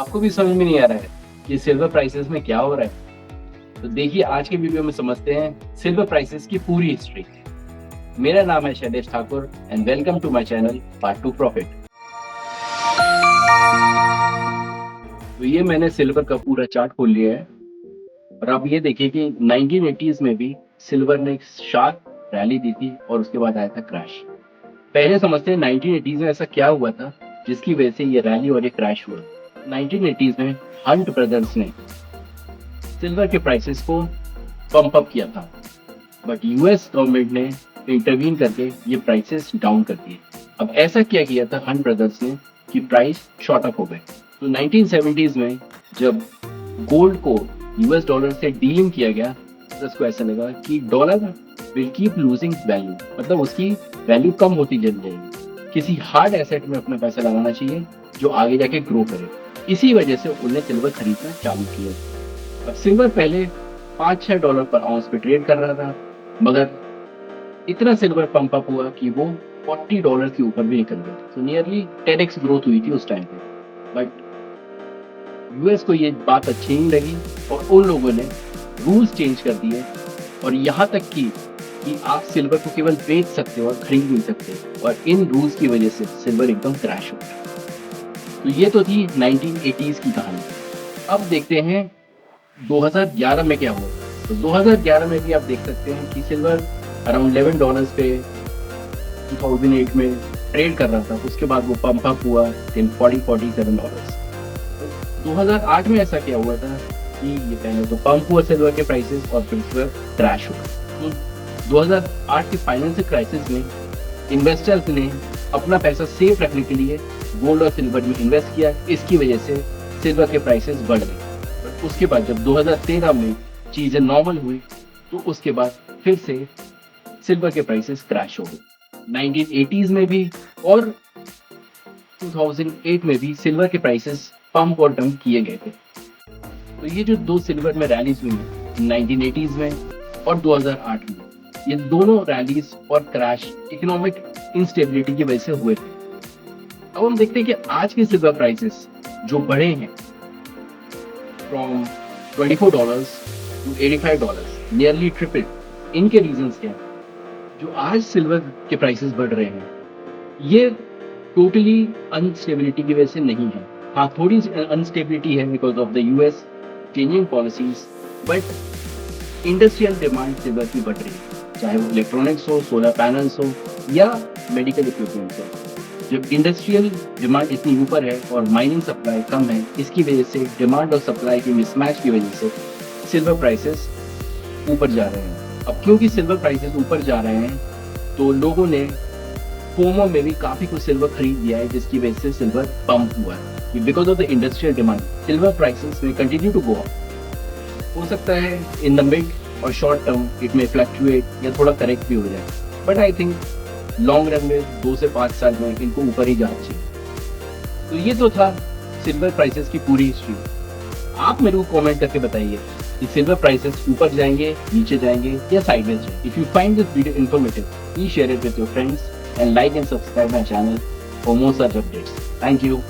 आपको भी समझ में नहीं आ रहा है कि सिल्वर प्राइसेस में क्या हो रहा है? तो देखिए आज के वीडियो में समझते हैं सिल्वर प्राइसेस की पूरी हिस्ट्री। मेरा नाम है Shailesh Thakur and welcome to my channel part 2 profit. तो ये मैंने सिल्वर का पूरा चार्ट खोल लिया है और आप ये देखिए कि 1980s में भी सिल्वर ने एक शार्प रैली दी थी और उसके बाद आया था क्रैश। पहले समझते हैं 1980s में ऐसा क्या हुआ था जिसकी वजह से ये रैली और ये क्रैश हुआ। 1980s में हंट ब्रदर्स ने सिल्वर के प्राइसेस को पंप अप किया था, बट यूएस गवर्नमेंट ने इंटरवीन करके ये प्राइसेस डाउन कर दिए। अब ऐसा क्या किया था हंट ब्रदर्स ने कि प्राइस शॉर्ट अप हो गए। तो 1970s में जब गोल्ड को यूएस डॉलर से डीलिंग किया गया तो उसको ऐसा लगा कि dollar will keep losing value, मतलब उसकी वैल्यू कम होती चली जाएगी। किसी हार्ड एसेट में अपना पैसा लगाना चाहिए जो आगे जाके ग्रो करे। इसी वजह से उन्हें सिल्वर खरीदना चालू किया। अब सिल्वर पहले $5-6 पर आउंस पे ट्रेड कर रहा था, मगर इतना सिल्वर पंप अप हुआ कि वो $40 के ऊपर भी निकल गया। तो नियरली 10x ग्रोथ हुई थी उस टाइम पे। बट यूएस को ये बात अच्छी नहीं लगी और उन लोगों ने रूल्स चेंज कर दिए और यहाँ तक कि आप सिल्वर को केवल बेच सकते हो और खरीद नहीं सकते, और इन रूल्स की वजह से सिल्वर एकदम क्रैश हो गया। तो ये तो थी 1980s की कहानी। अब देखते हैं 2011 में क्या हुआ। तो 2011 में भी आप देख सकते हैं कि सिल्वर अराउंड $11 पे 2008 में ट्रेड कर रहा था। उसके बाद वो पंप अप हुआ टिल $47। 2008 में ऐसा क्या हुआ था कि ये पहले तो पंप हुआ सिल्वर के प्राइसेस और फिर सिल्वर क्रैश हुआ। 2008 के फाइनेंशियल क्राइसिस में इन्वेस्टर्स ने अपना पैसा सेफ रखने के लिए गोल्ड और सिल्वर में इन्वेस्ट किया। इसकी वजह से सिल्वर के प्राइसेस बढ़ गए। उसके बाद जब 2013 में चीज़ें नॉर्मल हुई तो उसके बाद फिर से सिल्वर के प्राइसेस क्रैश हो गए। 1980s में भी और 2008 में भी सिल्वर के प्राइसेस पंप और डंप किए गए थे। तो ये जो दो सिल्वर में रैलीज हुई 1980s में और 2008 में, ये दोनों रैलीज और क्रैश इकोनॉमिक इंस्टेबिलिटी की वजह से हुए थे। अब हम देखते हैं कि आज के सिल्वर प्राइसेस जो बढ़े हैं फ्रॉम $24 to $85, नियरली ट्रिपल, इनके रीजंस क्या हैं? जो आज सिल्वर के प्राइसेस बढ़ रहे हैं ये टोटली अनस्टेबिलिटी की वजह से नहीं है। हाँ, थोड़ी अनस्टेबिलिटी है because of the US changing policies, but industrial demand silver की बढ़ रही है, चाहे वो इलेक्ट्रॉनिक्स हो, सोलर पैनल्स हो या मेडिकल इक्विपमेंट्स हो। जब इंडस्ट्रियल डिमांड इतनी ऊपर है और माइनिंग सप्लाई कम है, इसकी वजह से डिमांड और सप्लाई की मिसमैच की वजह से सिल्वर प्राइसेस ऊपर जा रहे हैं। अब क्योंकि सिल्वर प्राइसेस ऊपर जा रहे हैं तो लोगों ने फोमो में भी काफी कुछ सिल्वर खरीद लिया है, जिसकी वजह से सिल्वर पंप हुआ है। Because of the industrial demand silver prices में कंटिन्यू टू गो अप। हो सकता है इन द मिड और शॉर्ट टर्म इट में फ्लक्चुएट या थोड़ा करेक्ट भी हो जाए, but I think long run में 2 से 5 साल में इनको ऊपर ही जाना चाहिए। तो ये तो था सिल्वर प्राइसेस की पूरी हिस्ट्री। आप मेरे को कमेंट करके बताइए कि सिल्वर प्राइसेस ऊपर जाएंगे, नीचे जाएंगे या साइडवेज जाएंगे। If you find this video informative, please share it with your friends and like and subscribe my channel for more such updates. Thank you.